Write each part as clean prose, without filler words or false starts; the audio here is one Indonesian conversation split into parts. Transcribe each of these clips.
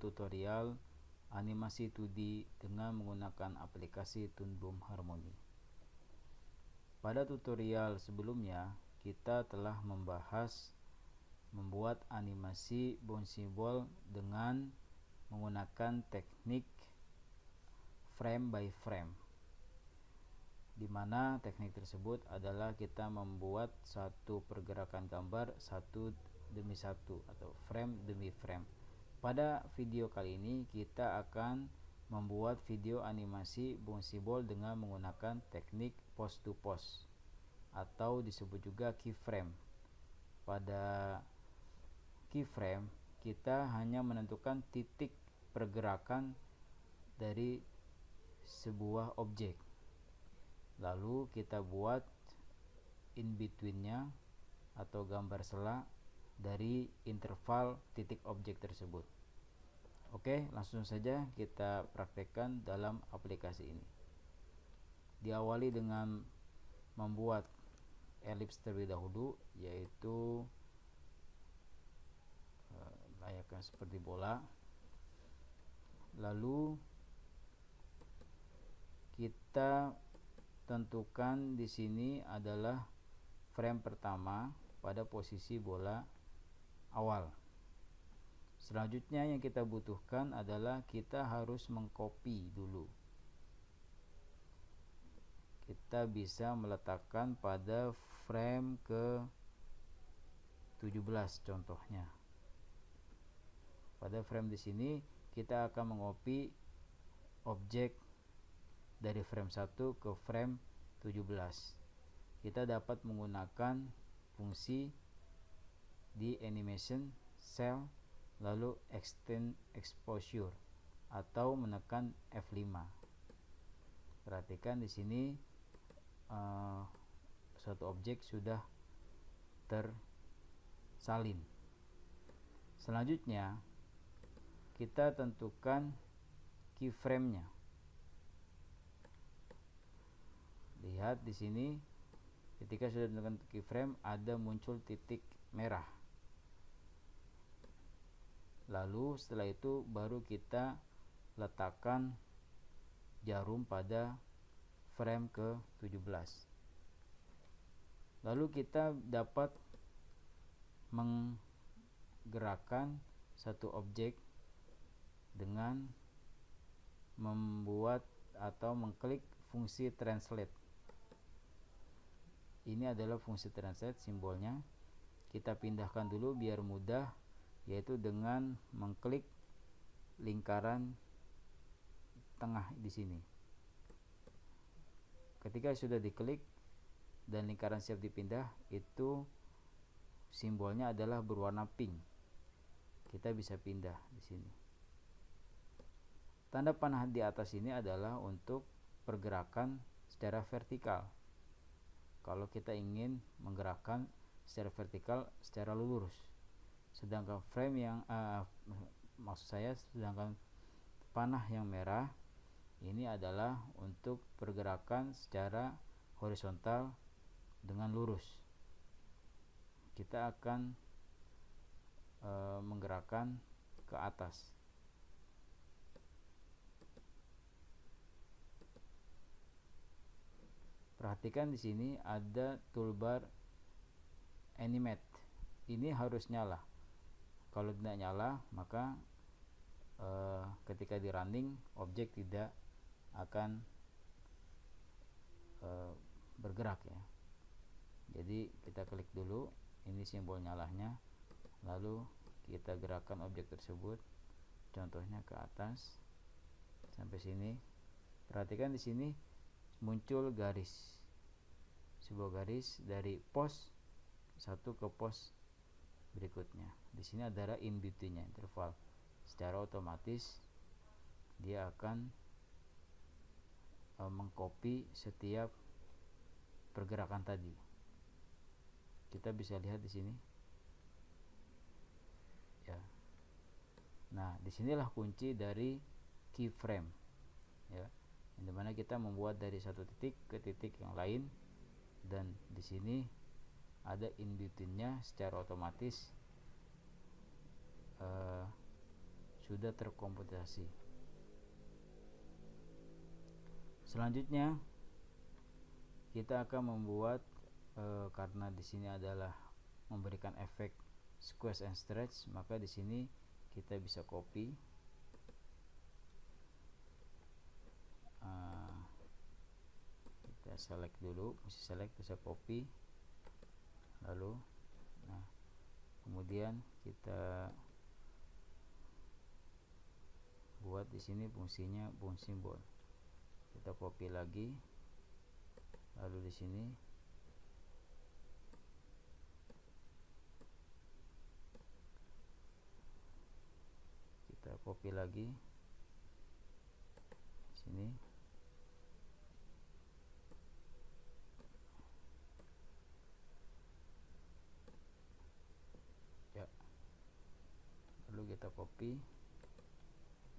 tutorial animasi 2D dengan menggunakan aplikasi Toon Boom Harmony. Pada tutorial sebelumnya, kita telah membahas membuat animasi bouncy ball dengan menggunakan teknik frame by frame, di mana teknik tersebut adalah kita membuat satu pergerakan gambar satu demi satu atau frame demi frame. Pada video kali ini kita akan membuat video animasi bouncy ball dengan menggunakan teknik pose to pose atau disebut juga keyframe. Pada keyframe kita hanya menentukan titik pergerakan dari sebuah objek, lalu kita buat in between-nya atau gambar sela dari interval titik objek tersebut. Oke, langsung saja kita praktekkan dalam aplikasi ini. Diawali dengan membuat elips terlebih dahulu, yaitu layaknya seperti bola. Lalu kita tentukan di sini adalah frame pertama pada posisi bola awal. Selanjutnya yang kita butuhkan adalah kita harus mengcopy dulu. Kita bisa meletakkan pada frame ke 17 contohnya. Pada frame di sini kita akan mengcopy objek dari frame 1 ke frame 17. Kita dapat menggunakan fungsi di animation cell lalu extend exposure atau menekan F5. Perhatikan di sini suatu objek sudah tersalin. Selanjutnya kita tentukan keyframe-nya. Lihat di sini ketika sudah tentukan keyframe ada muncul titik merah. Lalu setelah itu baru kita letakkan jarum pada frame ke 17. Lalu kita dapat menggerakkan satu objek dengan membuat atau mengklik fungsi translate. Ini adalah fungsi translate simbolnya. Kita pindahkan dulu biar mudah, yaitu dengan mengklik lingkaran tengah di sini. Ketika sudah diklik dan lingkaran siap dipindah, itu simbolnya adalah berwarna pink. Kita bisa pindah di sini. Tanda panah di atas ini adalah untuk pergerakan secara vertikal. Kalau kita ingin menggerakkan secara vertikal, secara lurus. Sedangkan frame yang sedangkan panah yang merah ini adalah untuk pergerakan secara horizontal dengan lurus. Kita akan menggerakkan ke atas. Perhatikan di sini ada toolbar animate. Ini harus nyala. Kalau tidak nyala, maka ketika di running objek tidak akan bergerak ya. Jadi kita klik dulu, ini simbol nyalanya, lalu kita gerakkan objek tersebut, contohnya ke atas sampai sini. Perhatikan di sini muncul garis, sebuah garis dari pose satu ke pose berikutnya. Di sini adalah in between-nya, interval. Secara otomatis dia akan mengcopy setiap pergerakan tadi. Kita bisa lihat di sini. Ya. Nah, disinilah kunci dari keyframe. Ya. Di mana kita membuat dari satu titik ke titik yang lain, dan di sini ada in between-nya secara otomatis sudah terkomputasi. Selanjutnya kita akan membuat karena di sini adalah memberikan efek squeeze and stretch, maka di sini kita bisa copy. Kita select dulu, mesti select, bisa copy, lalu kemudian kita buat di sini fungsinya bound symbol. Kita copy lagi, lalu di sini kita copy lagi di sini. Ya, lalu kita copy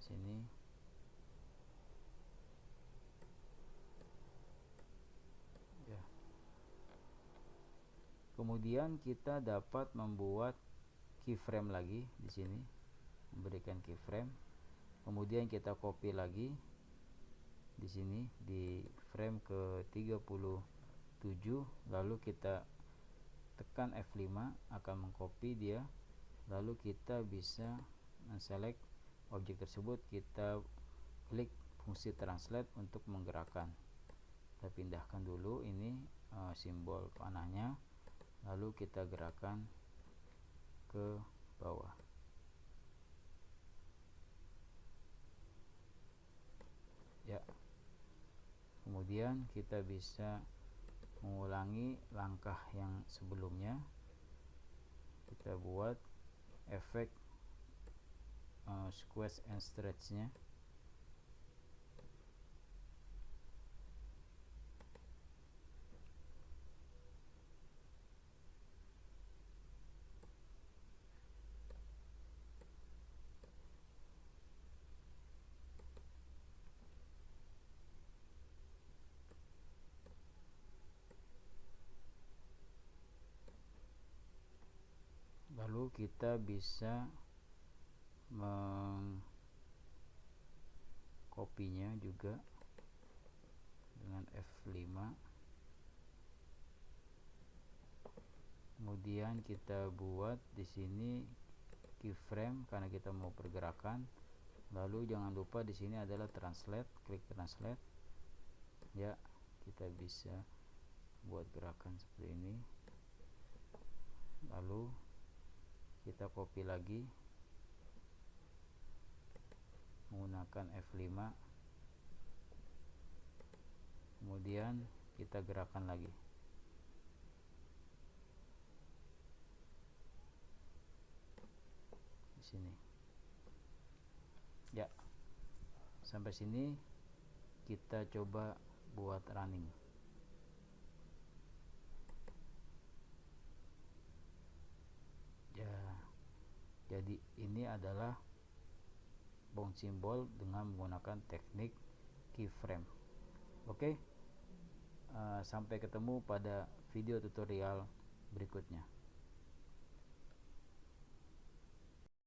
sini. Ya. Kemudian kita dapat membuat keyframe lagi di sini, memberikan keyframe. Kemudian kita copy lagi di sini di frame ke 37, lalu kita tekan F5 akan mengcopy dia. Lalu kita bisa men-select objek tersebut, kita klik fungsi translate untuk menggerakkan. Kita pindahkan dulu ini simbol panahnya, lalu kita gerakkan ke bawah. Ya, kemudian kita bisa mengulangi langkah yang sebelumnya. Kita buat efek squeeze and stretch nya. Lalu kita bisa mengkopinya juga dengan F5. Kemudian kita buat di sini keyframe karena kita mau pergerakan. Lalu jangan lupa di sini adalah translate, klik translate. Ya, kita bisa buat gerakan seperti ini. Lalu kita copy lagi menggunakan F5, kemudian kita gerakan lagi. Di sini. Ya, sampai sini kita coba buat running. Ya, jadi ini adalah bound symbol dengan menggunakan teknik keyframe. Oke, sampai ketemu pada video tutorial berikutnya.